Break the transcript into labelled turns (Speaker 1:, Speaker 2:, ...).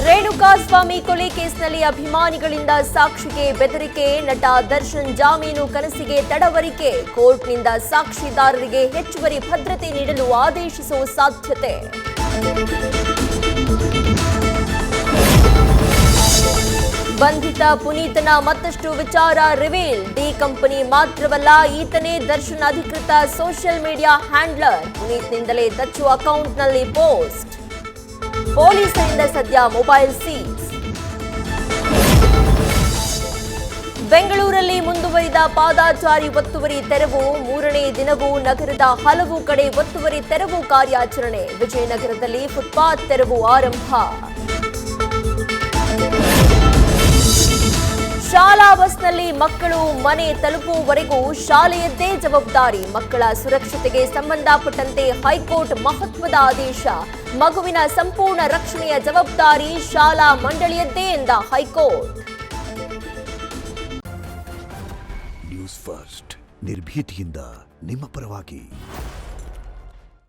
Speaker 1: ರೇಣುಕಾಸ್ವಾಮಿ ಕೊಲೆ ಕೇಸ್ನಲ್ಲಿ ಅಭಿಮಾನಿಗಳಿಂದ ಸಾಕ್ಷಿಗೆ ಬೆದರಿಕೆ, ನಟ ದರ್ಶನ್ ಜಾಮೀನು ಕನಸಿಗೆ ತಡವರಿಕೆ, ಕೋರ್ಟ್ನಿಂದ ಸಾಕ್ಷಿದಾರರಿಗೆ ಹೆಚ್ಚುವರಿ ಭದ್ರತೆ ನೀಡಲು ಆದೇಶಿಸುವ ಸಾಧ್ಯತೆ. ಬಂಧಿತ ಪುನೀತನ ಮತ್ತಷ್ಟು ವಿಚಾರ ರಿವೀಲ್, ಡಿ ಕಂಪನಿ ಮಾತ್ರವಲ್ಲ, ಈತನೇ ದರ್ಶನ್ ಅಧಿಕೃತ ಸೋಷಿಯಲ್ ಮೀಡಿಯಾ ಹ್ಯಾಂಡ್ಲರ್, ಪುನೀತ್ನಿಂದಲೇ ದಚ್ಚು ಅಕೌಂಟ್ನಲ್ಲಿ ಪೋಸ್ಟ್, ಪೊಲೀಸರಿಂದ ಸದ್ಯ ಮೊಬೈಲ್ ಸೀಸ್. ಬೆಂಗಳೂರಲ್ಲಿ ಮುಂದುವರಿದ ಪಾದಾಚಾರಿ ಒತ್ತುವರಿ ತೆರವು, ಮೂರನೇ ದಿನವೂ ನಗರದ ಹಲವು ಕಡೆ ಒತ್ತುವರಿ ತೆರವು ಕಾರ್ಯಾಚರಣೆ, ವಿಜಯನಗರದಲ್ಲಿ ಫುಟ್ಪಾತ್ ತೆರವು ಆರಂಭ. ಶಾಲಾ ಬಸ್ನಲ್ಲಿ ಮಕ್ಕಳು ಮನೆ ತಲುಪುವವರೆಗೂ ಶಾಲೆಯದ್ದೇ ಜವಾಬ್ದಾರಿ, ಮಕ್ಕಳ ಸುರಕ್ಷತೆಗೆ ಸಂಬಂಧಪಟ್ಟಂತೆ ಹೈಕೋರ್ಟ್ ಮಹತ್ವದ ಆದೇಶ, ಮಗುವಿನ ಸಂಪೂರ್ಣ ರಕ್ಷಣೆಯ ಜವಾಬ್ದಾರಿ ಶಾಲಾ ಮಂಡಳಿಯದ್ದೇ ಎಂದ ಹೈಕೋರ್ಟ್.
Speaker 2: ನ್ಯೂಸ್ ಫಸ್ಟ್ ನಿರ್ಭೀತಿಯಿಂದ ನಿಮ್ಮ ಪರವಾಗಿ.